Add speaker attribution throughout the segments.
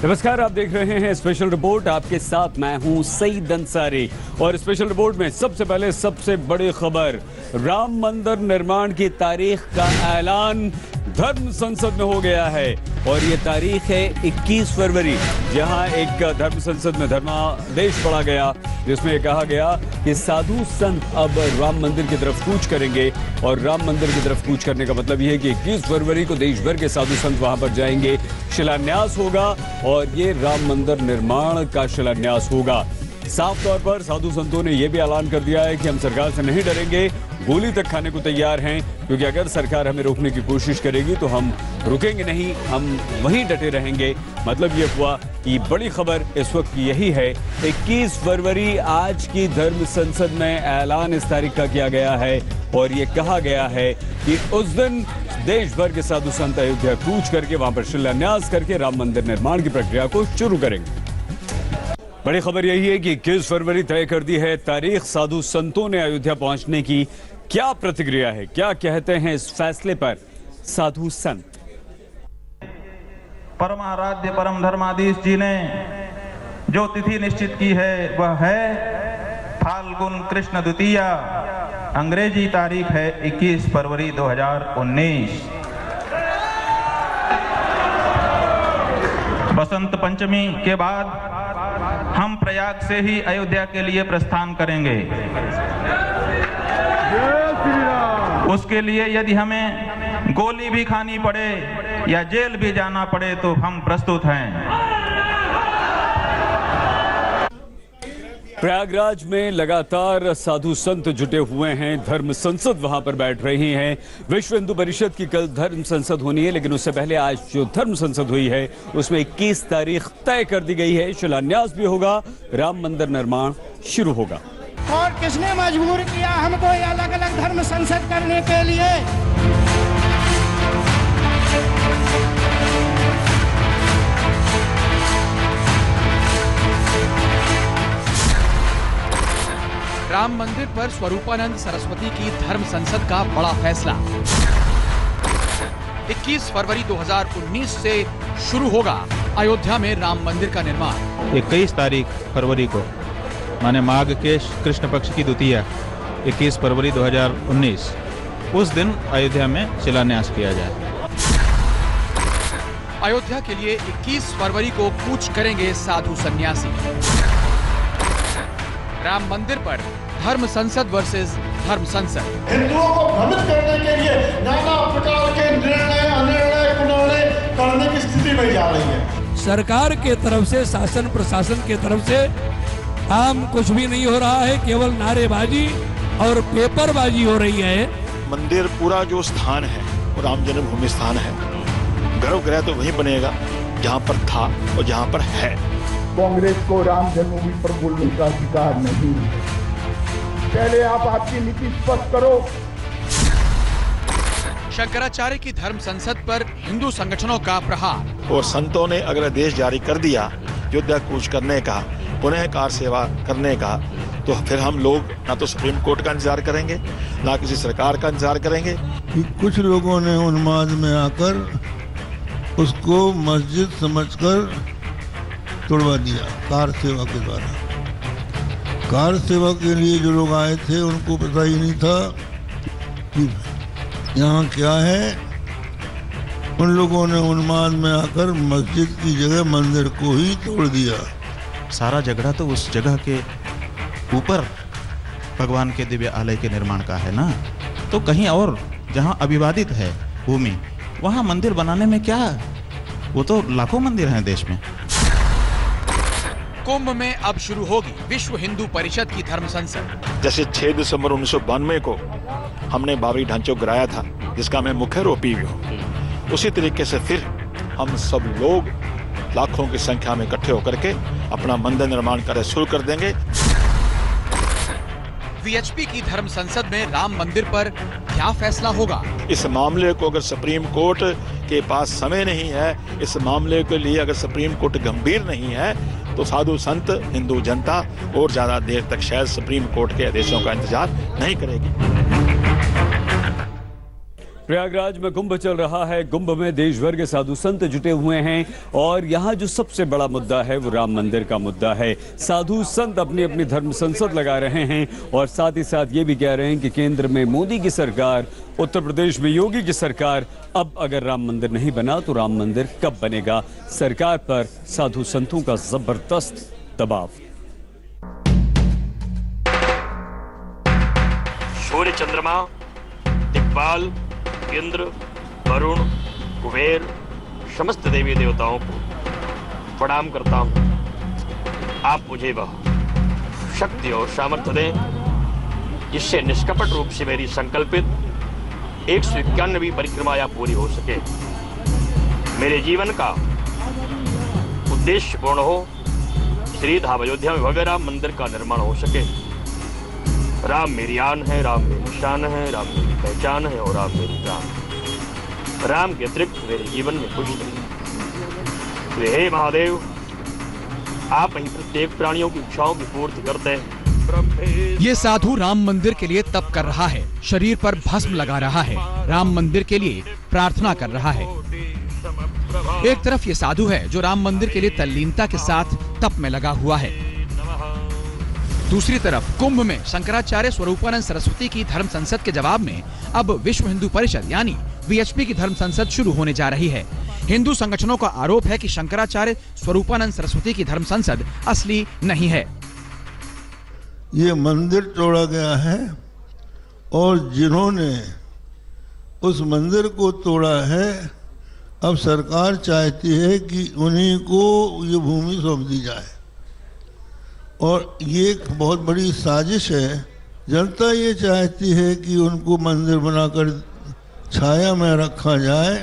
Speaker 1: नमस्कार, आप देख रहे हैं स्पेशल रिपोर्ट। आपके साथ मैं हूं सईद अंसारी और स्पेशल रिपोर्ट में सबसे पहले सबसे बड़ी खबर, राम मंदिर निर्माण की तारीख का ऐलान धर्म संसद में हो गया है और ये तारीख है 21 फरवरी, जहां एक धर्म संसद में धर्मादेश पढ़ा गया जिसमें कहा गया कि साधु संत अब राम मंदिर की तरफ कूच करेंगे। और राम मंदिर की तरफ कूच करने का मतलब यह है कि 21 फरवरी को देश भर के साधु संत वहां पर जाएंगे, शिलान्यास होगा और ये राम मंदिर निर्माण का शिलान्यास होगा। साफ तौर पर साधु संतों ने यह भी ऐलान कर दिया है कि हम सरकार से नहीं डरेंगे, गोली तक खाने को तैयार हैं, क्योंकि अगर सरकार हमें रोकने की कोशिश करेगी तो हम रुकेंगे नहीं, हम वहीं डटे रहेंगे। मतलब ये हुआ कि बड़ी खबर इस वक्त यही है, 21 फरवरी आज की धर्म संसद में ऐलान इस तारीख का किया गया है और ये कहा गया है कि उस दिन देश भर के साधु संत अयोध्या कूच करके वहां पर शिलान्यास करके राम मंदिर निर्माण की प्रक्रिया को शुरू करेंगे। बड़ी खबर यही है कि 21 फरवरी तय कर दी है तारीख। साधु संतों ने अयोध्या पहुंचने की क्या प्रतिक्रिया है, क्या कहते हैं इस फैसले पर साधु संत?
Speaker 2: परम आराध्य परम धर्माधीश जी ने जो तिथि निश्चित की है वह है फाल्गुन कृष्ण द्वितीया, अंग्रेजी तारीख है 21 फरवरी 2019। बसंत पंचमी के बाद हम प्रयाग से ही अयोध्या के लिए प्रस्थान करेंगे। उसके लिए यदि हमें गोली भी खानी पड़े या जेल भी जाना पड़े तो हम प्रस्तुत हैं।
Speaker 1: प्रयागराज में लगातार साधु संत जुटे हुए हैं, धर्म संसद वहां पर बैठ रही हैं। विश्व हिंदू परिषद की कल धर्म संसद होनी है, लेकिन उससे पहले आज जो धर्म संसद हुई है उसमें 21 तारीख तय कर दी गई है, शिलान्यास भी होगा, राम मंदिर निर्माण शुरू होगा।
Speaker 3: और किसने मजबूर किया हमको अलग अलग धर्म संसद करने के लिए?
Speaker 4: राम मंदिर पर स्वरूपानंद सरस्वती की धर्म संसद का बड़ा फैसला 21 फरवरी 2019 से शुरू होगा अयोध्या में राम मंदिर का निर्माण।
Speaker 5: 21 तारीख फरवरी को माने माघ के कृष्ण पक्ष की द्वितीया 21 फरवरी 2019 उस दिन अयोध्या में शिलान्यास किया जाए।
Speaker 4: अयोध्या के लिए 21 फरवरी को कूच करेंगे साधु सन्यासी। राम मंदिर पर धर्म संसद वर्सेस धर्म संसद।
Speaker 6: हिंदुओं को भ्रमित करने के लिए नाना प्रकार के निर्णय अनिर्णय कुनिर्णय करने की स्थिति में जा रही है।
Speaker 7: सरकार के तरफ से, शासन प्रशासन के तरफ से काम कुछ भी नहीं हो रहा है, केवल नारेबाजी और पेपरबाजी हो रही है।
Speaker 8: मंदिर पूरा जो स्थान है वो राम जन्मभूमि स्थान है। गर्भगृह तो वहीं बनेगा जहाँ पर था और जहाँ पर है।
Speaker 6: कांग्रेस को राम जन्मभूमि पर बोलने का अधिकार नहीं है। पहले आप आपकी नीति स्पष्ट करो।
Speaker 4: शंकराचार्य की धर्म संसद पर हिंदू संगठनों का प्रहार।
Speaker 8: और संतों ने अगर आदेश जारी कर दिया अयोध्या कूच करने का, पुनः कार सेवा करने का, तो फिर हम लोग ना तो सुप्रीम कोर्ट का इंतजार करेंगे ना किसी सरकार का इंतजार करेंगे।
Speaker 9: कुछ लोगों ने उन्माद में आकर उसको मस्जिद समझकर तोड़वा दिया कार सेवा के द्वारा। कार सेवा के लिए जो लोग आए थे उनको पता ही नहीं था कि यहाँ क्या है। उन लोगों ने उन्माद में आकर मस्जिद की जगह मंदिर को ही तोड़ दिया।
Speaker 5: सारा झगड़ा तो उस जगह के ऊपर भगवान के दिव्य आलय के निर्माण का है ना, तो कहीं और जहाँ अविवादित है भूमि वहाँ मंदिर बनाने में क्या, वो तो लाखों मंदिर हैं देश में।
Speaker 4: कुंभ में अब शुरू होगी विश्व हिंदू परिषद की धर्म संसद।
Speaker 8: जैसे 6 दिसंबर 1992 को हमने बाबरी ढांचे को गिराया था, जिसका मैं मुख्य आरोपी भी हूँ, उसी तरीके से फिर हम सब लोग लाखों की संख्या में इकट्ठे होकर के अपना मंदिर निर्माण कार्य शुरू कर देंगे।
Speaker 4: वीएचपी की धर्म संसद में राम मंदिर पर क्या फैसला होगा?
Speaker 8: इस मामले को अगर सुप्रीम कोर्ट के पास समय नहीं है, इस मामले के लिए अगर सुप्रीम कोर्ट गंभीर नहीं है, तो साधु संत, हिंदू जनता और ज्यादा देर तक शायद सुप्रीम कोर्ट के आदेशों का इंतजार नहीं करेगी।
Speaker 1: प्रयागराज में कुंभ चल रहा है। कुंभ में देश भर के साधु संत जुटे हुए हैं और यहाँ जो सबसे बड़ा मुद्दा है वो राम मंदिर का मुद्दा है। साधु संत अपनी अपनी धर्म संसद लगा रहे हैं और साथ ही साथ ये भी कह रहे हैं कि केंद्र में मोदी की सरकार, उत्तर प्रदेश में योगी की सरकार, अब अगर राम मंदिर नहीं बना तो राम मंदिर कब बनेगा। सरकार पर साधु संतों का जबरदस्त दबाव।
Speaker 10: सूर्य, चंद्रमा, दिक्पाल, इंद्र, वरुण, कुबेर, समस्त देवी देवताओं को प्रणाम करता हूं। आप मुझे वह शक्ति और सामर्थ्य दें जिससे निष्कपट रूप से मेरी संकल्पित 191वीं परिक्रमा पूरी हो सके। मेरे जीवन का उद्देश्य पूर्ण हो, श्री धाम अयोध्या में भव्य राम मंदिर का निर्माण हो सके। राम मेरी आन है, राम मेरी शान है, राम मेरी पहचान है और राम मेरी जान। राम के अतिरिक्त मेरे जीवन में कुछ नहीं। हे महादेव, आप ही प्रत्येक प्राणियों की इच्छाओं की पूर्ति करते हैं।
Speaker 4: ये साधु राम मंदिर के लिए तप कर रहा है, शरीर पर भस्म लगा रहा है, राम मंदिर के लिए प्रार्थना कर रहा है। एक तरफ ये साधु है जो राम मंदिर के लिए तल्लीनता के साथ तप में लगा हुआ है। दूसरी तरफ कुंभ में शंकराचार्य स्वरूपानंद सरस्वती की धर्म संसद के जवाब में अब विश्व हिंदू परिषद यानी वीएचपी की धर्म संसद शुरू होने जा रही है। हिंदू संगठनों का आरोप है कि शंकराचार्य स्वरूपानंद सरस्वती की धर्म संसद असली नहीं है।
Speaker 9: ये मंदिर तोड़ा गया है और जिन्होंने उस मंदिर को तोड़ा है अब सरकार चाहती है कि उन्हीं को ये भूमि सौंप दी जाए और ये एक बहुत बड़ी साजिश है। जनता ये चाहती है कि उनको मंदिर बनाकर छाया में रखा जाए,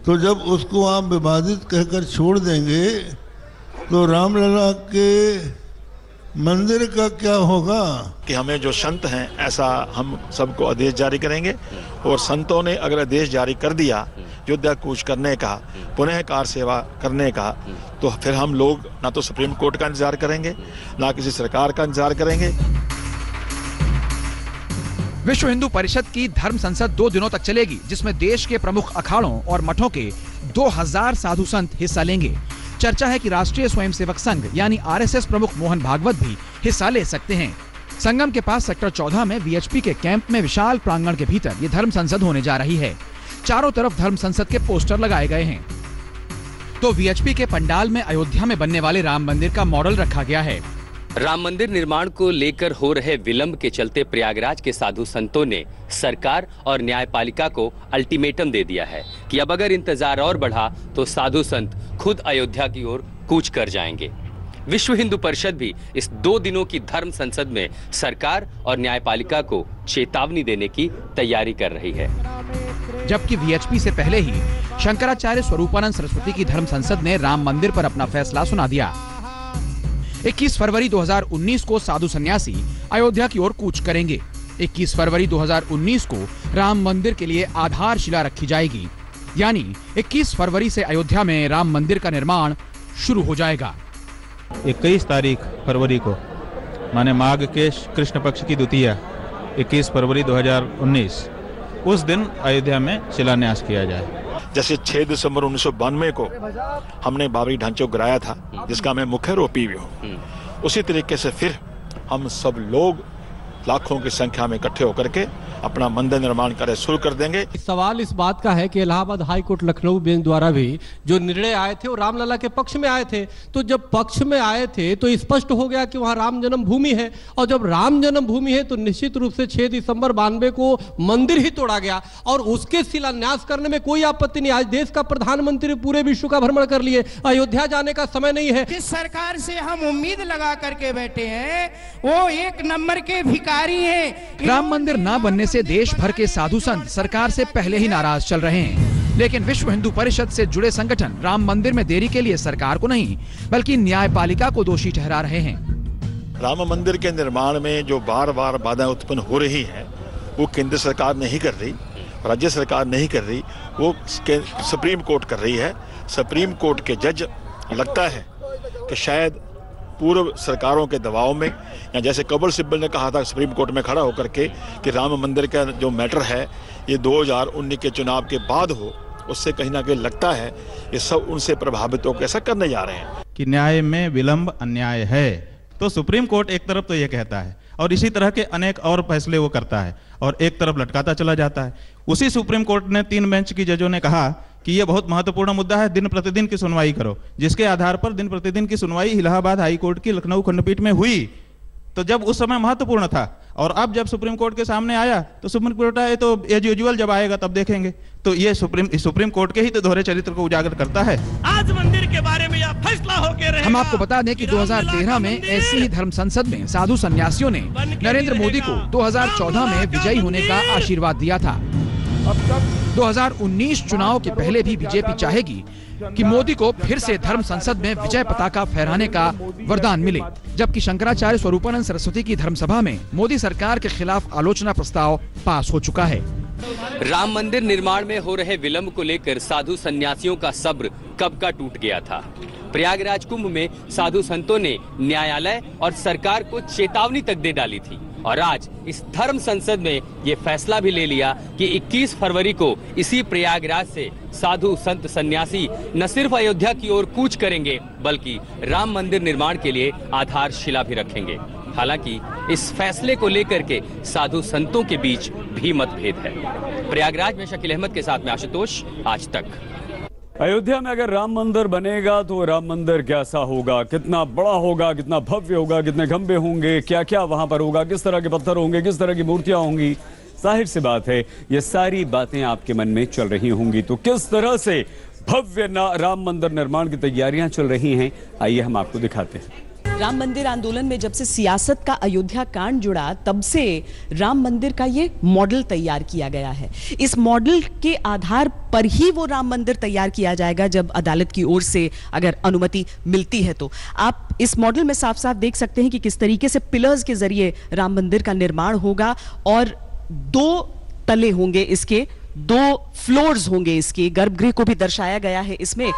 Speaker 9: तो जब उसको आप विवादित कहकर छोड़ देंगे तो रामलला के मंदिर का क्या होगा।
Speaker 8: कि हमें जो संत हैं ऐसा हम सबको आदेश जारी करेंगे और संतों ने अगर आदेश जारी कर दिया योद्धा कूच करने का, पुनः कार सेवा करने का, तो फिर हम लोग ना तो सुप्रीम कोर्ट का इंतजार करेंगे ना किसी सरकार का इंतजार करेंगे।
Speaker 4: विश्व हिंदू परिषद की धर्म संसद 2 दिनों तक चलेगी, जिसमें देश के प्रमुख अखाड़ों और मठों के 2000 साधु संत हिस्सा लेंगे। चर्चा है कि राष्ट्रीय स्वयंसेवक संघ यानी आरएसएस प्रमुख मोहन भागवत भी हिस्सा ले सकते हैं। संगम के पास सेक्टर 14 में वीएचपी के कैंप में विशाल प्रांगण के भीतर ये धर्म संसद होने जा रही है। चारों तरफ धर्म संसद के पोस्टर लगाए गए हैं। तो वीएचपी के पंडाल में अयोध्या में बनने वाले राम मंदिर का मॉडल रखा गया है।
Speaker 11: राम मंदिर निर्माण को लेकर हो रहे विलंब के चलते प्रयागराज के साधु संतों ने सरकार और न्यायपालिका को अल्टीमेटम दे दिया है कि अब अगर इंतजार और बढ़ा तो साधु संत खुद अयोध्या की ओर कूच कर जाएंगे। विश्व हिंदू परिषद भी इस 2 दिनों की धर्म संसद में सरकार और न्यायपालिका को चेतावनी देने की तैयारी कर रही है।
Speaker 4: जबकि वीएचपी से पहले ही शंकराचार्य स्वरूपानंद सरस्वती की धर्म संसद ने राम मंदिर पर अपना फैसला सुना दिया। 21 फरवरी 2019 को साधु सन्यासी अयोध्या की ओर कूच करेंगे। 21 फरवरी 2019 को राम मंदिर के लिए आधारशिला रखी जाएगी, यानी 21 फरवरी से अयोध्या में राम मंदिर का निर्माण शुरू हो जाएगा।
Speaker 5: 21 तारीख फरवरी को माने माघ के कृष्ण पक्ष की द्वितीया 21 फरवरी 2019 उस दिन अयोध्या में शिलान्यास किया जाए।
Speaker 8: जैसे 6 दिसंबर 1992 को हमने बाबरी ढांचे गिराया था जिसका मैं मुख्य आरोपी भी हूँ, उसी तरीके से फिर हम सब लोग लाखों की संख्या में इकट्ठे होकर के अपना मंदिर निर्माण कार्य शुरू कर देंगे।
Speaker 12: सवाल इस बात का है कि Allahabad high court Lucknow bench द्वारा भी जो निर्णय आए थे वो रामलला के पक्ष में आए थे। तो जब पक्ष में आए थे तो स्पष्ट हो गया कि वहां राम जन्म भूमि है, और जब राम जन्म भूमि है तो निश्चित रूप से 6 दिसंबर 92 को मंदिर ही तोड़ा गया और उसके शिलान्यास करने में कोई आपत्ति नहीं। आज देश का प्रधानमंत्री पूरे विश्व का भ्रमण कर लिए, अयोध्या जाने का समय नहीं है।
Speaker 3: जिस सरकार से हम उम्मीद लगा करके बैठे हैं वो 1 नंबर के भिखारी हैं।
Speaker 4: राम मंदिर न बनने से देश भर के साधु संत सरकार से पहले ही नाराज चल रहे हैं, लेकिन विश्व हिंदू परिषद से जुड़े संगठन राम मंदिर में देरी के लिए सरकार को नहीं बल्कि न्यायपालिका को दोषी ठहरा रहे हैं।
Speaker 8: राम मंदिर के निर्माण में जो बार बार बाधाएं उत्पन्न हो रही है वो केंद्र सरकार नहीं कर रही, राज्य सरकार नहीं कर रही, वो सुप्रीम कोर्ट कर रही है। सुप्रीम कोर्ट के जज लगता है कि शायद पूर्व सरकारों के दबाव में, या जैसे कपिल सिब्बल ने कहा था सुप्रीम कोर्ट में खड़ा होकर के कि राम मंदिर का जो मैटर है ये 2019 के चुनाव के बाद हो, उससे कहीं ना कहीं लगता है ये सब उनसे प्रभावित होकर ऐसा करने जा रहे हैं
Speaker 5: कि न्याय में विलंब अन्याय है। तो सुप्रीम कोर्ट एक तरफ तो ये कहता है और इसी तरह के अनेक और फैसले वो करता है और एक तरफ लटकाता चला जाता है। उसी सुप्रीम कोर्ट ने 3 बेंच की जजों ने कहा कि ये बहुत महत्वपूर्ण मुद्दा है, दिन प्रतिदिन की सुनवाई करो, जिसके आधार पर दिन प्रतिदिन की सुनवाई इलाहाबाद हाई कोर्ट की लखनऊ खंडपीठ में हुई। तो जब उस समय महत्वपूर्ण था और अब जब सुप्रीम कोर्ट के सामने आया तो सुप्रीम कोर्ट आए तो एज यूजुअल जब आएगा तब देखेंगे। तो ये सुप्रीम कोर्ट के ही तो दोहरे चरित्र को उजागर करता है।
Speaker 13: आज मंदिर के बारे में यह फैसला होकर रहेगा।
Speaker 4: हम आपको बता दें कि 2013 में ऐसी ही धर्म संसद में साधु संन्यासियों ने नरेंद्र मोदी को 2014 में विजयी होने का आशीर्वाद दिया था। अब तक 2019 चुनाव के पहले भी बीजेपी चाहेगी कि मोदी को फिर से धर्म संसद में विजय पताका फहराने का वरदान मिले, जबकि शंकराचार्य स्वरूपानंद सरस्वती की धर्मसभा में मोदी सरकार के खिलाफ आलोचना प्रस्ताव पास हो चुका है।
Speaker 11: राम मंदिर निर्माण में हो रहे विलंब को लेकर साधु सन्यासियों का सब्र कब का टूट गया था। प्रयागराज कुंभ में साधु संतों ने न्यायालय और सरकार को चेतावनी तक दे डाली थी और आज इस धर्म संसद में ये फैसला भी ले लिया कि 21 फरवरी को इसी प्रयागराज से साधु संत सन्यासी न सिर्फ अयोध्या की ओर कूच करेंगे बल्कि राम मंदिर निर्माण के लिए आधारशिला भी रखेंगे। हालांकि इस फैसले को लेकर के साधु संतों के बीच भी मतभेद है। प्रयागराज में शकील अहमद के साथ में आशुतोष, आज तक।
Speaker 1: अयोध्या में अगर राम मंदिर बनेगा तो राम मंदिर कैसा होगा, कितना बड़ा होगा, कितना भव्य होगा, कितने खंभे होंगे, क्या क्या वहां पर होगा, किस तरह के पत्थर होंगे, किस तरह की मूर्तियां होंगी। जाहिर सी बात है ये सारी बातें आपके मन में चल रही होंगी। तो किस तरह से भव्य राम मंदिर निर्माण की तैयारियां चल रही हैं, आइए हम आपको दिखाते हैं।
Speaker 14: राम मंदिर आंदोलन में जब से सियासत का अयोध्या कांड जुड़ा तब से राम मंदिर का ये मॉडल तैयार किया गया है। इस मॉडल के आधार पर ही वो राम मंदिर तैयार किया जाएगा जब अदालत की ओर से अगर अनुमति मिलती है। तो आप इस मॉडल में साफ साफ देख सकते हैं कि किस तरीके से पिलर्स के जरिए राम मंदिर का निर्माण होगा और 2 तले होंगे इसके, 2 फ्लोर्स होंगे इसके। गर्भगृह को भी दर्शाया गया है इसमें।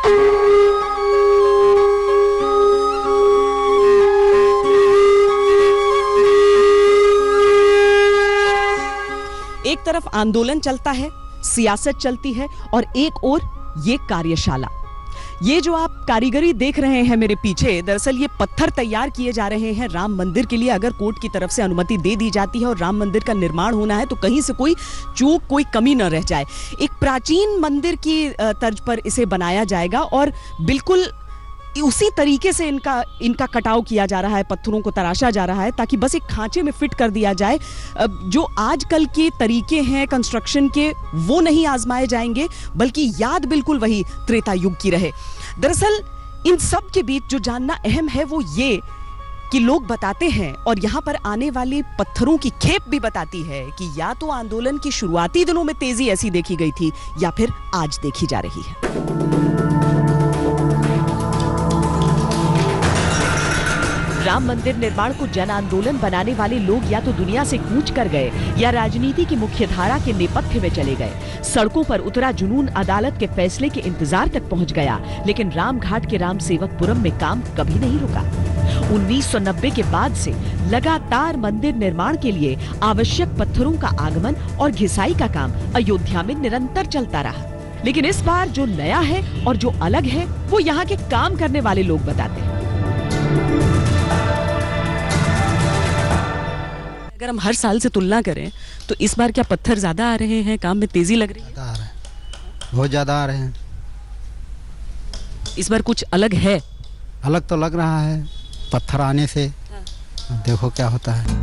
Speaker 14: एक तरफ आंदोलन चलता है, सियासत चलती है और एक और ये कार्यशाला। ये जो आप कारीगरी देख रहे हैं मेरे पीछे, दरअसल ये पत्थर तैयार किए जा रहे हैं राम मंदिर के लिए। अगर कोर्ट की तरफ से अनुमति दे दी जाती है और राम मंदिर का निर्माण होना है तो कहीं से कोई चूक, कोई कमी न रह जाए। एक प्राचीन मंदिर की तर्ज पर इसे बनाया जाएगा और बिल्कुल उसी तरीके से इनका कटाव किया जा रहा है, पत्थरों को तराशा जा रहा है ताकि बस एक खांचे में फिट कर दिया जाए। जो आजकल के तरीके हैं कंस्ट्रक्शन के वो नहीं आजमाए जाएंगे बल्कि याद बिल्कुल वही त्रेता युग की रहे। दरअसल इन सब के बीच जो जानना अहम है वो ये कि लोग बताते हैं और यहाँ पर आने वाले पत्थरों की खेप भी बताती है कि या तो आंदोलन की शुरुआती दिनों में तेजी ऐसी देखी गई थी या फिर आज देखी जा रही है। राम मंदिर निर्माण को जन आंदोलन बनाने वाले लोग या तो दुनिया से कूच कर गए या राजनीति की मुख्य धारा के नेपथ्य में चले गए। सड़कों पर उतरा जुनून अदालत के फैसले के इंतजार तक पहुंच गया, लेकिन रामघाट के राम सेवकपुरम में काम कभी नहीं रुका। 1990 के बाद से लगातार मंदिर निर्माण के लिए आवश्यक पत्थरों का आगमन और घिसाई का काम अयोध्या में निरंतर चलता रहा। लेकिन इस बार जो नया है और जो अलग है वो यहाँ के काम करने वाले लोग बताते हैं। अगर हम हर साल से तुलना करें तो इस बार क्या पत्थर ज्यादा आ रहे हैं, काम में तेजी लग रही है?
Speaker 15: ज्यादा आ रहे हैं, बहुत ज्यादा आ रहे हैं।
Speaker 14: इस बार कुछ अलग है?
Speaker 15: अलग तो लग रहा है पत्थर आने से। देखो क्या होता है।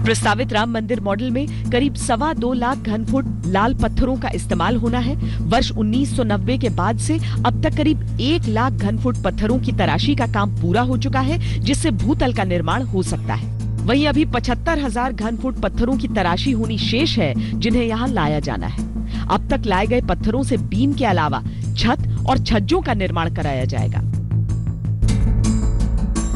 Speaker 14: प्रस्तावित राम मंदिर मॉडल में करीब 2.25 लाख घनफुट लाल पत्थरों का इस्तेमाल होना है। वर्ष 1990 के बाद से अब तक करीब 1 लाख घनफुट पत्थरों की तराशी का काम पूरा हो चुका है, जिससे भूतल का निर्माण हो सकता है। वहीं अभी 75,000 घनफुट पत्थरों की तराशी होनी शेष है, जिन्हें यहाँ लाया जाना है। अब तक लाए गए पत्थरों से बीम के अलावा छत और छज्जों का निर्माण कराया जाएगा।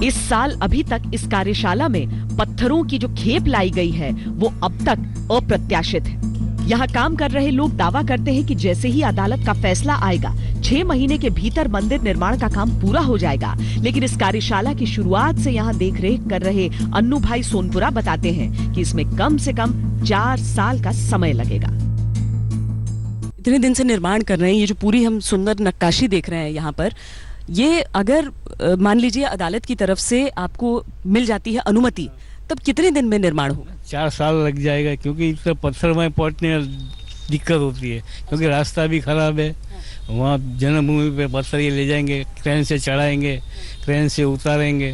Speaker 14: इस साल अभी तक इस कार्यशाला में पत्थरों की जो खेप लाई गई है वो अब तक अप्रत्याशित है। यहाँ काम कर रहे लोग दावा करते हैं कि जैसे ही अदालत का फैसला आएगा 6 महीने के भीतर मंदिर निर्माण का काम पूरा हो जाएगा। लेकिन इस कार्यशाला की शुरुआत से यहाँ देख रेख कर रहे अन्नू भाई सोनपुरा बताते हैं कि इसमें कम से कम 4 साल का समय लगेगा। इतने दिन से निर्माण कर रहे हैं, ये जो पूरी हम सुंदर नक्काशी देख रहे हैं यहाँ पर, ये अगर मान लीजिए अदालत की तरफ से आपको मिल जाती है अनुमति, तब कितने दिन में निर्माण होगा?
Speaker 16: 4 साल लग जाएगा, क्योंकि इस पत्थर में पहुंचने दिक्कत होती है, क्योंकि रास्ता भी खराब है। वहाँ जन्मभूमि पे पत्थर ये ले जाएंगे, क्रेन से चढ़ाएंगे, क्रेन से उतारेंगे,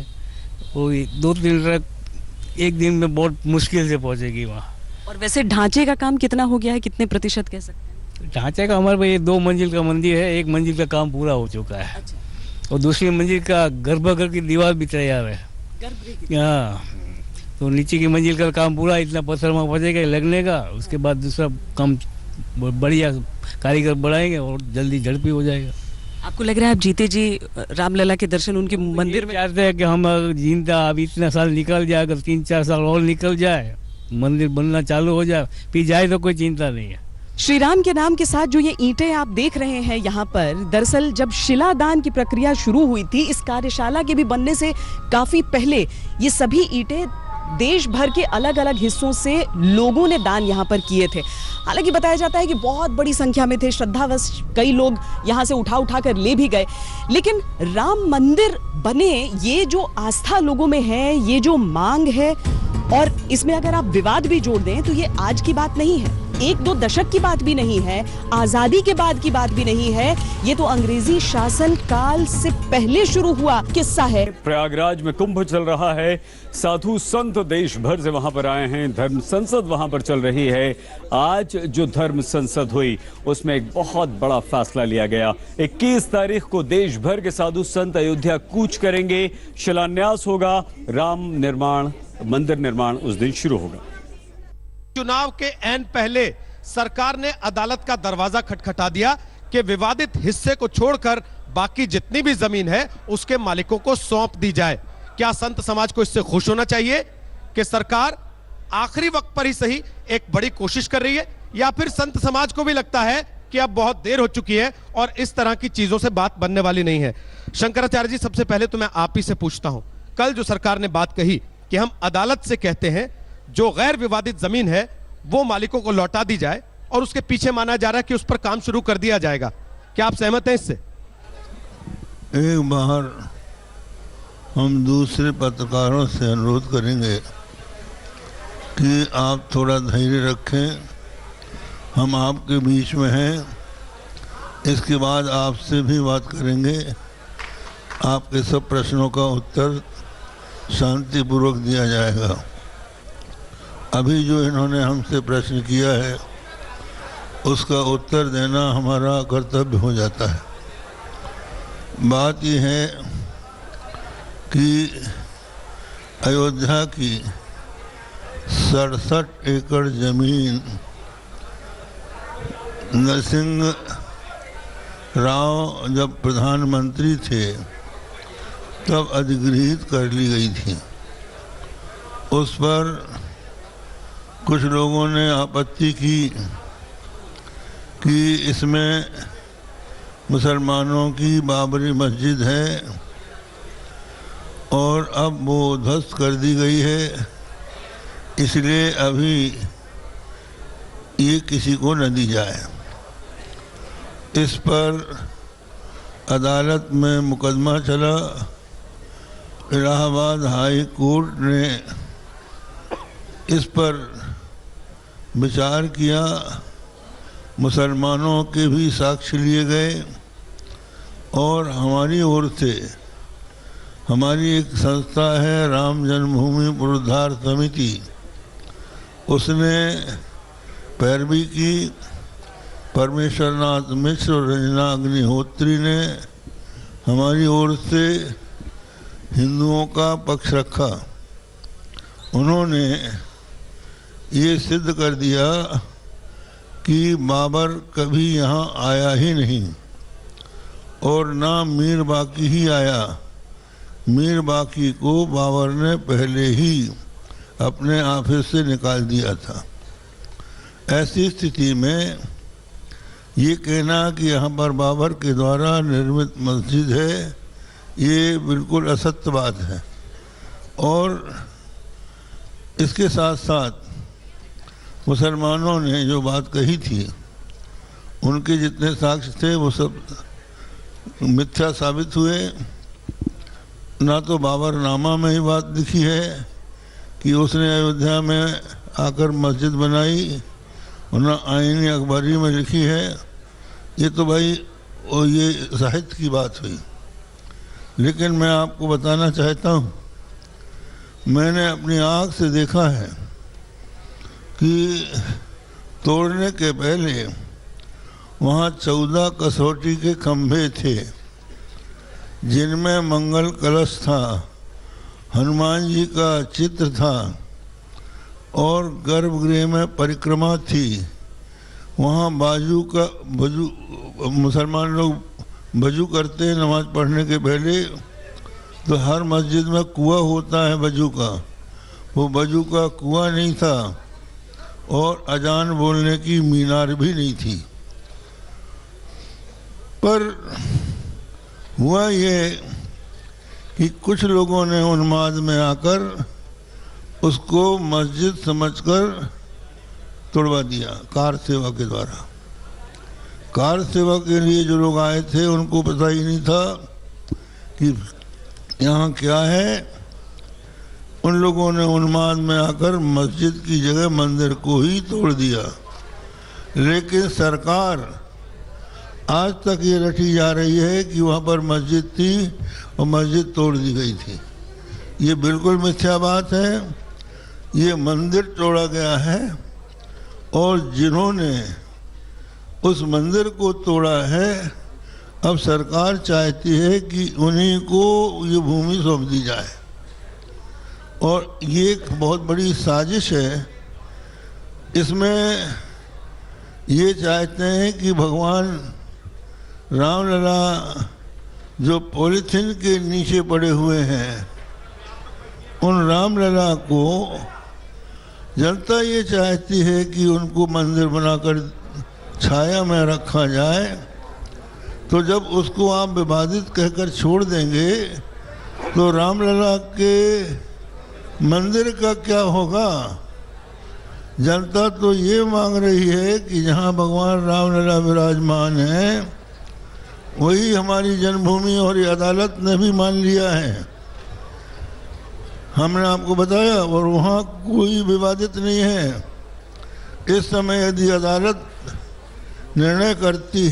Speaker 16: वो 2-3 ट्रक एक दिन में बहुत मुश्किल से पहुँचेगी वहाँ।
Speaker 14: और वैसे ढांचे का काम कितना हो गया है, कितने प्रतिशत कह सकते हैं?
Speaker 16: ढांचे का हमारे पास ये 2 मंजिल का मंदिर है, 1 मंजिल का काम पूरा हो चुका है।
Speaker 14: अच्छा।
Speaker 16: और दूसरी मंजिल का गर्भगृह की दीवार भी तैयार है। हाँ, तो नीचे की मंजिल का काम पूरा, इतना पत्थर वहाँ पहुँचेगा लगने का, उसके बाद दूसरा काम बढ़िया कारीगर बढ़ाएंगे और जल्दी झड़पी हो जाएगा।
Speaker 14: आपको लग रहा है आप जीते जी रामलला के दर्शन उनके मंदिर में
Speaker 16: चाहते हैं कि हम जिंदा अब इतना साल निकल जाए, अगर 3-4 साल और निकल जाए, मंदिर बनना चालू हो जाए, फिर जाए तो कोई चिंता नहीं है।
Speaker 14: श्री राम के नाम के साथ जो ये ईंटें आप देख रहे हैं यहाँ पर, दरअसल जब शिलादान की प्रक्रिया शुरू हुई थी, इस कार्यशाला के भी बनने से काफी पहले ये सभी ईंटें देश भर के अलग अलग हिस्सों से लोगों ने दान यहाँ पर किए थे। हालांकि बताया जाता है कि बहुत बड़ी संख्या में थे, श्रद्धावश कई लोग यहाँ से उठा कर ले भी गए। लेकिन राम मंदिर बने, ये जो आस्था लोगों में है, ये जो मांग है, और इसमें अगर आप विवाद भी जोड़ दें तो ये आज की बात नहीं है, 1-2 दशक की बात भी नहीं है, आजादी के बाद की बात भी नहीं है, ये तो अंग्रेजी शासन काल से पहले शुरू हुआ किस्सा है।
Speaker 1: प्रयागराज में कुंभ चल रहा है, साधु संत देश भर से वहां पर आए हैं, धर्म संसद वहां पर चल रही है। आज जो धर्म संसद हुई उसमें एक बहुत बड़ा फैसला लिया गया। 21 तारीख को देश भर के साधु संत अयोध्या कूच करेंगे, शिलान्यास होगा, राम निर्माण मंदिर निर्माण उस दिन शुरू होगा।
Speaker 17: चुनाव के ऐन पहले सरकार ने अदालत का दरवाजा खटखटा दिया कि विवादित हिस्से को छोड़कर बाकी जितनी भी जमीन है उसके मालिकों को सौंप दी जाए। क्या संत समाज को इससे खुश होना चाहिए कि सरकार आखिरी वक्त पर ही सही एक बड़ी कोशिश कर रही है, या फिर संत समाज को भी लगता है कि अब बहुत देर हो चुकी है और इस तरह की चीजों से बात बनने वाली नहीं है? शंकराचार्य जी, सबसे पहले तो मैं आप ही से पूछता हूं, कल जो सरकार ने बात कही कि हम अदालत से कहते हैं जो गैर विवादित जमीन है वो मालिकों को लौटा दी जाए, और उसके पीछे माना जा रहा है कि उस पर काम शुरू कर दिया जाएगा, क्या आप सहमत हैं इससे?
Speaker 9: एक बार हम दूसरे पत्रकारों से अनुरोध करेंगे कि आप थोड़ा धैर्य रखें, हम आपके बीच में हैं, इसके बाद आपसे भी बात करेंगे, आपके सब प्रश्नों का उत्तर शांतिपूर्वक दिया जाएगा। अभी जो इन्होंने हमसे प्रश्न किया है उसका उत्तर देना हमारा कर्तव्य हो जाता है। बात यह है कि अयोध्या की 67 एकड़ जमीन नरसिंह राव जब प्रधानमंत्री थे तब अधिगृहित कर ली गई थी। उस पर कुछ लोगों ने आपत्ति की कि इसमें मुसलमानों की बाबरी मस्जिद है और अब वो ध्वस्त कर दी गई है, इसलिए अभी ये किसी को न दी जाए। इस पर अदालत में मुकदमा चला। इलाहाबाद हाई कोर्ट ने इस पर विचार किया, मुसलमानों के भी साक्ष्य लिए गए और हमारी ओर से हमारी एक संस्था है राम जन्मभूमि पुनरुद्धार समिति, उसने पैरवी की। परमेश्वरनाथ मिश्र और रंजना अग्निहोत्री ने हमारी ओर से हिंदुओं का पक्ष रखा। उन्होंने ये सिद्ध कर दिया कि बाबर कभी यहाँ आया ही नहीं और ना मीर बाकी ही आया। मीर बाकी को बाबर ने पहले ही अपने ऑफिस से निकाल दिया था। ऐसी स्थिति में ये कहना कि यहाँ पर बाबर के द्वारा निर्मित मस्जिद है, ये बिल्कुल असत्य बात है। और इसके साथ साथ मुसलमानों ने जो बात कही थी, उनके जितने साक्ष्य थे वो सब मिथ्या साबित हुए। ना तो बाबरनामा में ही बात लिखी है कि उसने अयोध्या में आकर मस्जिद बनाई, और ना आईनी अखबारी में लिखी है। ये तो भाई और ये साहित्य की बात हुई। लेकिन मैं आपको बताना चाहता हूँ, मैंने अपनी आँख से देखा है कि तोड़ने के पहले वहाँ 14 कसौटी के खंभे थे, जिनमें मंगल कलश था, हनुमान जी का चित्र था और गर्भगृह में परिक्रमा थी। वहाँ मुसलमान लोग वजू करते हैं नमाज पढ़ने के पहले, तो हर मस्जिद में कुआं होता है वजू का। वो वजू का कुआं नहीं था और अजान बोलने की मीनार भी नहीं थी। पर हुआ ये कि कुछ लोगों ने उन्माद में आकर उसको मस्जिद समझकर तोड़वा दिया कार सेवा के द्वारा। कार सेवा के लिए जो लोग आए थे उनको पता ही नहीं था कि यहाँ क्या है। उन लोगों ने उन्माद में आकर मस्जिद की जगह मंदिर को ही तोड़ दिया। लेकिन सरकार आज तक ये रटी जा रही है कि वहाँ पर मस्जिद थी और मस्जिद तोड़ दी गई थी। ये बिल्कुल मिथ्या बात है। ये मंदिर तोड़ा गया है और जिन्होंने उस मंदिर को तोड़ा है, अब सरकार चाहती है कि उन्हीं को ये भूमि सौंप दी जाए। और ये एक बहुत बड़ी साजिश है। इसमें ये चाहते हैं कि भगवान रामलला जो पॉलीथीन के नीचे पड़े हुए हैं, उन रामलला को जनता ये चाहती है कि उनको मंदिर बनाकर छाया में रखा जाए। तो जब उसको आप विवादित कहकर छोड़ देंगे तो रामलला के मंदिर का क्या होगा। जनता तो ये मांग रही है कि जहाँ भगवान रामलला विराजमान है वही हमारी जन्मभूमि, और ये अदालत ने भी मान लिया है। हमने आपको बताया, और वहाँ कोई विवादित नहीं है। इस समय यदि अदालत निर्णय करती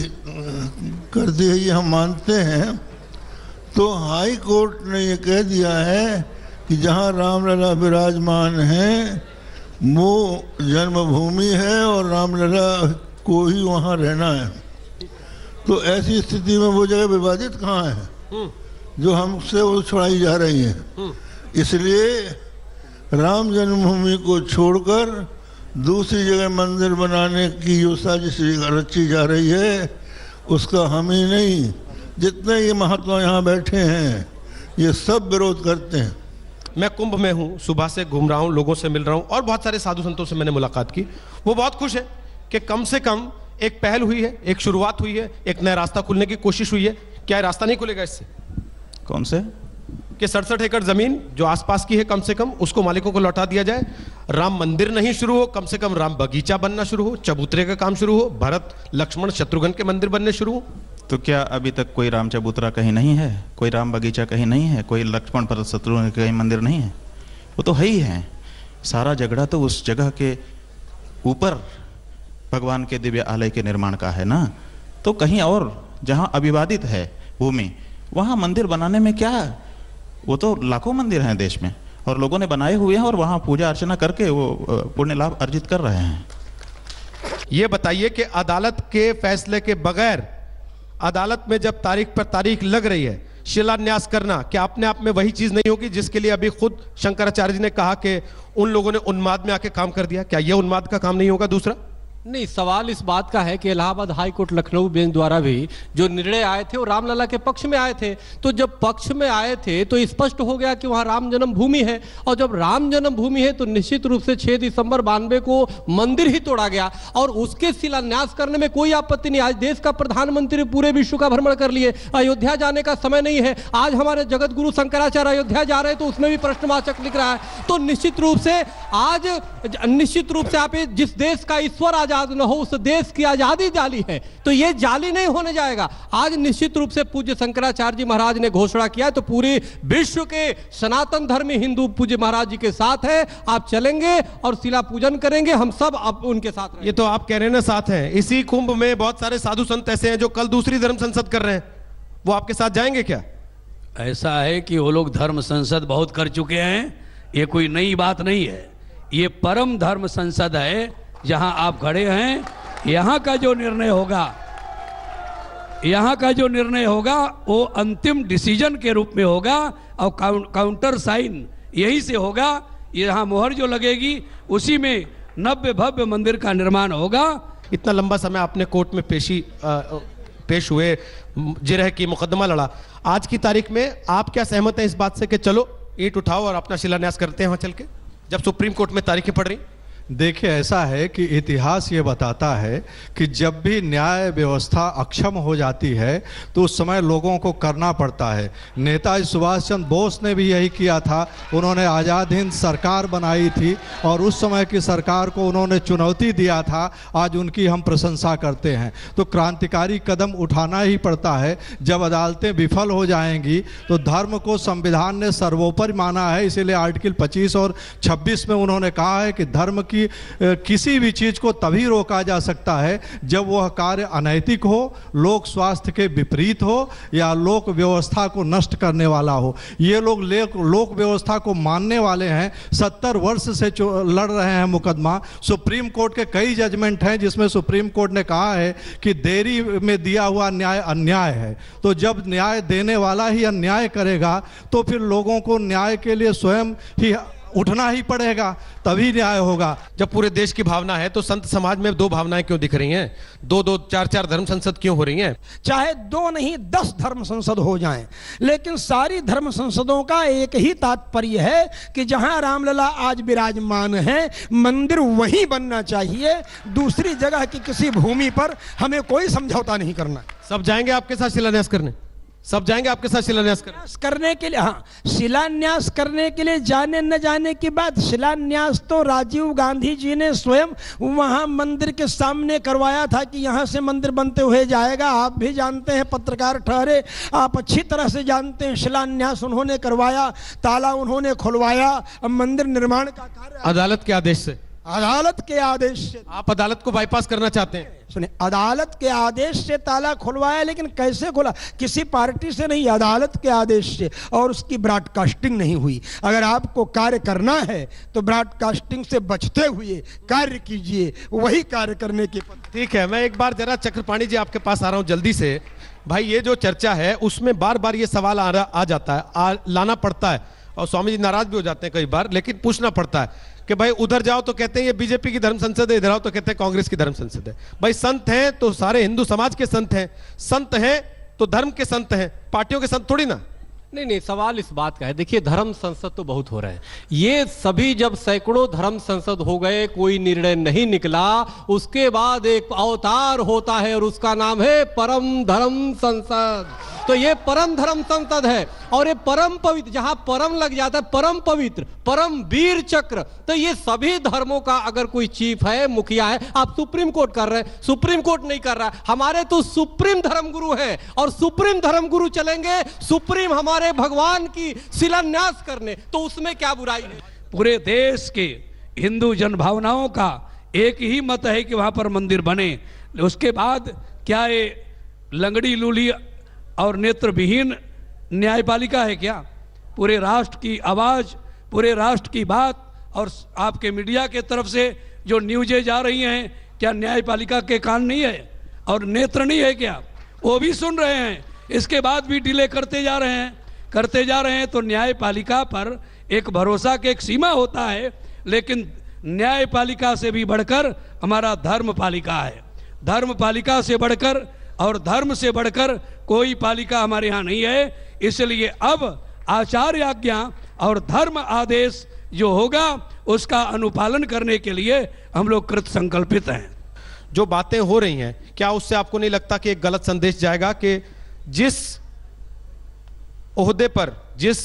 Speaker 9: है, ये हम मानते हैं, तो हाई कोर्ट ने ये कह दिया है कि जहाँ रामलला विराजमान है वो जन्मभूमि है और रामलला को ही वहाँ रहना है। तो ऐसी स्थिति में वो जगह विवादित कहाँ है जो हमसे वो छुड़ाई जा रही है। इसलिए राम जन्मभूमि को छोड़कर दूसरी जगह मंदिर बनाने की जो साजिश रची जा रही है, उसका हम ही नहीं, जितने ये महात्मा यहाँ बैठे हैं ये सब विरोध करते हैं।
Speaker 17: मैं कुंभ में हूँ, सुबह से घूम रहा हूँ, लोगों से मिल रहा हूँ और बहुत सारे साधु संतों से मैंने मुलाकात की। वो बहुत खुश है कि कम से कम एक पहल हुई है, एक शुरुआत हुई है, एक नया रास्ता खुलने की कोशिश हुई है। क्या रास्ता नहीं खुलेगा इससे?
Speaker 5: कौन से?
Speaker 17: कि 67 एकड़ जमीन जो आसपास की है कम से कम उसको मालिकों को लौटा दिया जाए। राम मंदिर नहीं शुरू हो, कम से कम राम बगीचा बनना शुरू हो, चबूतरे का काम शुरू हो, भरत लक्ष्मण शत्रुघ्न के मंदिर बनने शुरू हो।
Speaker 5: तो क्या अभी तक कोई राम चबूतरा कहीं नहीं है, कोई राम बगीचा कहीं नहीं है, कोई लक्ष्मण भरत शत्रुघ्न कहीं मंदिर नहीं है? वो तो है ही है। सारा झगड़ा तो उस जगह के ऊपर भगवान के दिव्य आलय के निर्माण का है ना। तो कहीं और जहाँ अविवादित है भूमि, वहाँ मंदिर बनाने में क्या? वो तो लाखों मंदिर हैं देश में और लोगों ने बनाए हुए हैं और वहाँ पूजा अर्चना करके वो पुण्य लाभ अर्जित कर रहे हैं।
Speaker 17: ये बताइए कि अदालत के फैसले के बगैर, अदालत में जब तारीख पर तारीख लग रही है, शिलान्यास करना क्या अपने आप में वही चीज नहीं होगी जिसके लिए अभी खुद शंकराचार्य जी ने कहा कि उन लोगों ने उन्माद में आके काम कर दिया? क्या यह उन्माद का काम नहीं होगा? दूसरा,
Speaker 12: नहीं, सवाल इस बात का है कि Allahabad high court Lucknow bench द्वारा भी जो निर्णय आए थे वो रामलला के पक्ष में आए थे। तो जब पक्ष में आए थे तो स्पष्ट हो गया कि वहां राम जन्मभूमि है, और जब राम जन्मभूमि है तो निश्चित रूप से 6 दिसंबर 92 को मंदिर ही तोड़ा गया और उसके शिलान्यास करने में कोई आपत्ति नहीं। आज देश का प्रधानमंत्री पूरे विश्व का भ्रमण कर लिए, अयोध्या जाने का समय नहीं है। आज हमारे जगत गुरु शंकराचार्य अयोध्या जा रहे हैं तो उसमें भी प्रश्नवाचक लिख रहा है। तो निश्चित रूप से आप जिस देश का ईश्वर आजाद न हो उस देश की आजादी जाली है, तो ये जाली नहीं होने जाएगा। आज निश्चित रूप से पूज्य शंकराचार्य जी महाराज ने घोषणा किया तो पूरे विश्व के सनातन धर्मी हिंदू पूज्य महाराज जी के साथ है। आप चलेंगे और शिला पूजन करेंगे, हम सब अब उनके साथ रहेंगे।
Speaker 17: ये तो आप कह रहे हैं ना साथ हैं, इसी कुंभ में बहुत सारे साधु संत ऐसे हैं जो कल दूसरी धर्म संसद कर रहे हैं, वो आपके साथ जाएंगे क्या?
Speaker 7: ऐसा है कि वो लोग धर्म संसद बहुत कर चुके हैं, ये कोई नई बात नहीं है। ये परम धर्म संसद है जहां आप खड़े हैं। यहाँ का जो निर्णय होगा वो अंतिम डिसीजन के रूप में होगा और काउंटर साइन यही से होगा। यहाँ मोहर जो लगेगी उसी में नव्य भव्य मंदिर का निर्माण होगा।
Speaker 17: इतना लंबा समय आपने कोर्ट में पेश हुए, जिरह की मुकदमा लड़ा, आज की तारीख में आप क्या सहमत हैं इस बात से कि चलो ईंट उठाओ और अपना शिलान्यास करते हैं वहां चल के, जब सुप्रीम कोर्ट में तारीखें पड़ रही?
Speaker 18: देखिए, ऐसा है कि इतिहास ये बताता है कि जब भी न्याय व्यवस्था अक्षम हो जाती है तो उस समय लोगों को करना पड़ता है। नेताजी सुभाष चंद्र बोस ने भी यही किया था। उन्होंने आज़ाद हिंद सरकार बनाई थी और उस समय की सरकार को उन्होंने चुनौती दिया था। आज उनकी हम प्रशंसा करते हैं। तो क्रांतिकारी कदम उठाना ही पड़ता है। जब अदालतें विफल हो जाएंगी तो धर्म को संविधान ने सर्वोपरि माना है, इसीलिए आर्टिकल 25 और 26 में उन्होंने कहा है कि धर्म की किसी भी चीज को तभी रोका जा सकता है जब वह कार्य अनैतिक हो, लोक स्वास्थ्य के विपरीत हो या लोक व्यवस्था को नष्ट करने वाला हो। ये लोग लोक व्यवस्था को मानने वाले हैं। 70 वर्ष से लड़ रहे हैं मुकदमा। सुप्रीम कोर्ट के कई जजमेंट हैं जिसमें सुप्रीम कोर्ट ने कहा है कि देरी में दिया हुआ न्याय अन्याय है। तो जब न्याय देने वाला ही अन्याय करेगा तो फिर लोगों को न्याय के लिए स्वयं ही उठना ही पड़ेगा, तभी न्याय होगा।
Speaker 17: जब पूरे देश की भावना है तो संत समाज में दो भावनाएं क्यों दिख रही हैं? 2-2, 4-4 धर्म संसद क्यों हो रही हैं?
Speaker 3: चाहे 2 नहीं 10 धर्म संसद हो जाएं, लेकिन सारी धर्म संसदों का एक ही तात्पर्य है कि जहां रामलला आज विराजमान है मंदिर वहीं बनना चाहिए। दूसरी जगह की किसी भूमि पर हमें कोई समझौता नहीं करना।
Speaker 17: सब जाएंगे आपके साथ शिलान्यास करने? सब जाएंगे आपके साथ शिलान्यास
Speaker 3: करने के लिए? हाँ, शिलान्यास करने के लिए जाने न जाने की बात। शिलान्यास तो राजीव गांधी जी ने स्वयं वहां मंदिर के सामने करवाया था कि यहां से मंदिर बनते हुए जाएगा। आप भी जानते हैं, पत्रकार ठहरे, आप अच्छी तरह से जानते हैं, शिलान्यास उन्होंने करवाया, ताला उन्होंने खुलवाया, अब मंदिर निर्माण का कार्य
Speaker 17: अदालत के आदेश से।
Speaker 3: अदालत के आदेश से।
Speaker 17: आप अदालत को बाईपास करना चाहते हैं?
Speaker 3: सुनिए, अदालत के आदेश से ताला खुलवाया, लेकिन कैसे खुला? किसी पार्टी से नहीं, अदालत के आदेश से। और उसकी ब्रॉडकास्टिंग नहीं हुई। अगर आपको कार्य करना है तो ब्रॉडकास्टिंग से बचते हुए कार्य कीजिए, वही कार्य करने की।
Speaker 17: ठीक है, मैं एक बार जरा चक्रपाणी जी आपके पास आ रहा हूं जल्दी से। भाई, ये जो चर्चा है उसमें बार बार ये सवाल आ जाता है, लाना पड़ता है, और स्वामी जी नाराज भी हो जाते हैं कई बार, लेकिन पूछना पड़ता है कि भाई उधर जाओ तो कहते हैं ये बीजेपी की धर्म संसद है, इधर आओ तो कहते हैं कांग्रेस की धर्म संसद है। भाई, संत हैं तो सारे हिंदू समाज के संत हैं, संत हैं तो धर्म के संत हैं, पार्टियों के संत थोड़ी ना।
Speaker 12: नहीं, सवाल इस बात का है। देखिए, धर्म संसद तो बहुत हो रहे हैं। ये सभी जब सैकड़ों धर्म संसद हो गए, कोई निर्णय नहीं निकला, उसके बाद एक अवतार होता है और उसका नाम है परम धर्म संसद। तो ये परम धर्म संसद है और ये परम पवित्र, जहां परम लग जाता है, परम पवित्र, परम वीर चक्र। तो ये सभी धर्मों का अगर कोई चीफ है, मुखिया है, आप सुप्रीम कोर्ट कर रहे हैं, सुप्रीम कोर्ट नहीं कर रहा है। हमारे तो सुप्रीम धर्म गुरु है और सुप्रीम धर्म गुरु चलेंगे सुप्रीम हमारे भगवान की शिलान्यास करने, तो उसमें क्या बुराई है?
Speaker 7: पूरे देश के हिंदू जनभावनाओं का एक ही मत है कि वहां पर मंदिर बने। उसके बाद क्या ये लंगड़ी लूली और नेत्र विहीन न्यायपालिका है क्या? पूरे राष्ट्र की आवाज, पूरे राष्ट्र की बात, और आपके मीडिया के तरफ से जो न्यूज़ें जा रही हैं, क्या न्यायपालिका के कान नहीं है और नेत्र नहीं है क्या? वो भी सुन रहे हैं, इसके बाद भी डिले करते जा रहे हैं। तो न्यायपालिका पर एक भरोसा की एक सीमा होता है, लेकिन न्यायपालिका से भी बढ़कर हमारा धर्मपालिका है। धर्मपालिका से बढ़कर और धर्म से बढ़कर कोई पालिका हमारे यहाँ नहीं है। इसलिए अब आचार्य आज्ञा और धर्म आदेश जो होगा उसका अनुपालन करने के लिए हम लोग कृत संकल्पित हैं।
Speaker 17: जो बातें हो रही हैं, क्या उससे आपको नहीं लगता कि एक गलत संदेश जाएगा कि जिस ओहदे पर, जिस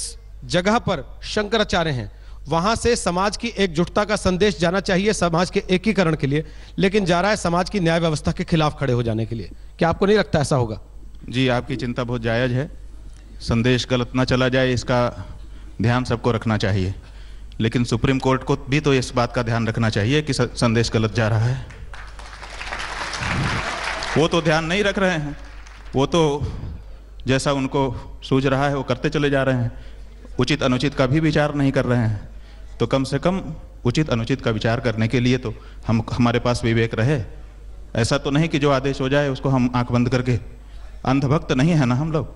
Speaker 17: जगह पर शंकराचार्य हैं, वहां से समाज की एकजुटता का संदेश जाना चाहिए, समाज के एकीकरण के लिए, लेकिन जा रहा है समाज की न्याय व्यवस्था के खिलाफ खड़े हो जाने के लिए। क्या आपको नहीं लगता ऐसा होगा?
Speaker 5: जी, आपकी चिंता बहुत जायज है। संदेश गलत ना चला जाए, इसका ध्यान सबको रखना चाहिए, लेकिन सुप्रीम कोर्ट को भी तो इस बात का ध्यान रखना चाहिए कि संदेश गलत जा रहा है। वो तो ध्यान नहीं रख रहे हैं, वो तो जैसा उनको सूझ रहा है वो करते चले जा रहे हैं, उचित अनुचित का भी विचार नहीं कर रहे हैं। तो कम से कम उचित अनुचित का विचार करने के लिए तो हमारे पास विवेक रहे। ऐसा तो नहीं कि जो आदेश हो जाए उसको हम आंख बंद करके, अंधभक्त नहीं है ना हम लोग।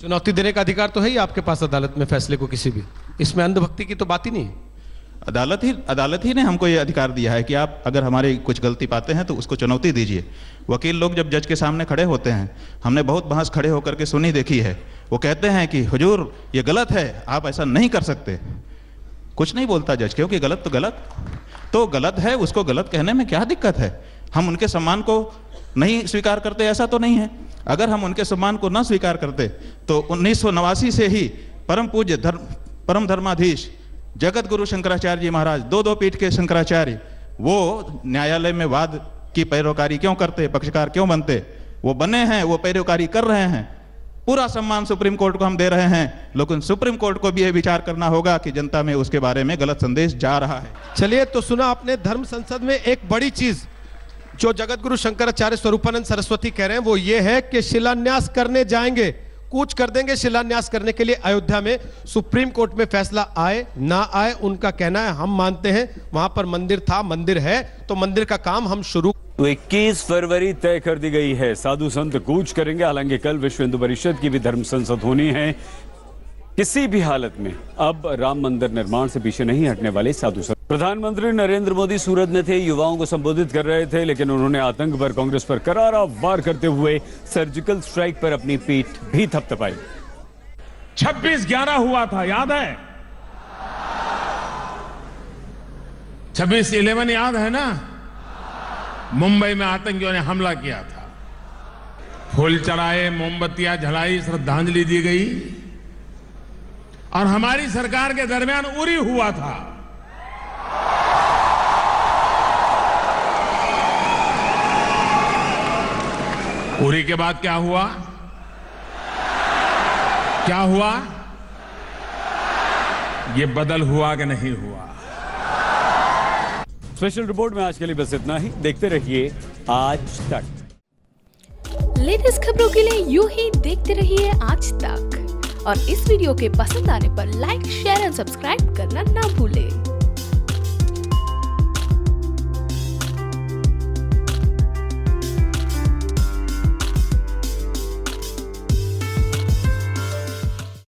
Speaker 17: चुनौती देने का अधिकार तो है ही आपके पास अदालत में फैसले को, किसी भी, इसमें अंधभक्ति की तो बात ही नहीं है।
Speaker 5: अदालत ही ने हमको ये अधिकार दिया है कि आप अगर हमारी कुछ गलती पाते हैं तो उसको चुनौती दीजिए। वकील लोग जब जज के सामने खड़े होते हैं, हमने बहुत बहस खड़े होकर के सुनी देखी है, वो कहते हैं कि हुजूर ये गलत है, आप ऐसा नहीं कर सकते। कुछ नहीं बोलता जज, क्योंकि गलत तो गलत है, उसको गलत कहने में क्या दिक्कत है। हम उनके सम्मान को नहीं स्वीकार करते ऐसा तो नहीं है। अगर हम उनके सम्मान को ना स्वीकार करते तो 1989 से ही परम पूज्य परम धर्माधीश जगत गुरु शंकराचार्य जी महाराज, दो पीठ के शंकराचार्य, वो न्यायालय में वाद की पैरोकारी क्यों करते, पक्षकार क्यों बनते? वो बने हैं, वो पैरोकारी कर रहे हैं। पूरा सम्मान सुप्रीम कोर्ट को हम दे रहे हैं, लेकिन सुप्रीम कोर्ट को भी यह विचार करना होगा कि जनता में उसके बारे में गलत संदेश जा रहा है।
Speaker 17: चलिए, तो सुना आपने धर्म संसद में एक बड़ी चीज जो जगत गुरु शंकराचार्य स्वरूपानंद सरस्वती कह रहे हैं वो ये है कि शिलान्यास करने जाएंगे, कूच कर देंगे शिलान्यास करने के लिए अयोध्या में। सुप्रीम कोर्ट में फैसला आए ना आए, उनका कहना है, हम मानते हैं वहां पर मंदिर था, मंदिर है, तो मंदिर का काम हम शुरू।
Speaker 1: तो 21 फरवरी तय कर दी गई है, साधु संत कूच करेंगे। हालांकि कल विश्व हिंदू परिषद की भी धर्म संसद होनी है। किसी भी हालत में अब राम मंदिर निर्माण से पीछे नहीं हटने वाले साधु संत। प्रधानमंत्री नरेंद्र मोदी सूरत में थे, युवाओं को संबोधित कर रहे थे, लेकिन उन्होंने आतंक पर, कांग्रेस पर करारा वार करते हुए सर्जिकल स्ट्राइक पर अपनी पीठ भी थपथपाई।
Speaker 19: 26/11 हुआ था, याद है? 26/11 याद है ना? मुंबई में आतंकियों ने हमला किया था, फूल चढ़ाए, मोमबत्तियां जलाई, श्रद्धांजलि दी गई, और हमारी सरकार के दरमियान उरी हुआ था। उरी के बाद क्या हुआ? क्या हुआ? ये बदल हुआ कि नहीं हुआ?
Speaker 1: स्पेशल रिपोर्ट में आज के लिए बस इतना ही। देखते रहिए आज तक।
Speaker 20: लेटेस्ट खबरों के लिए यूं ही देखते रहिए आज तक, और इस वीडियो के पसंद आने पर लाइक, शेयर एंड सब्सक्राइब करना ना भूलें।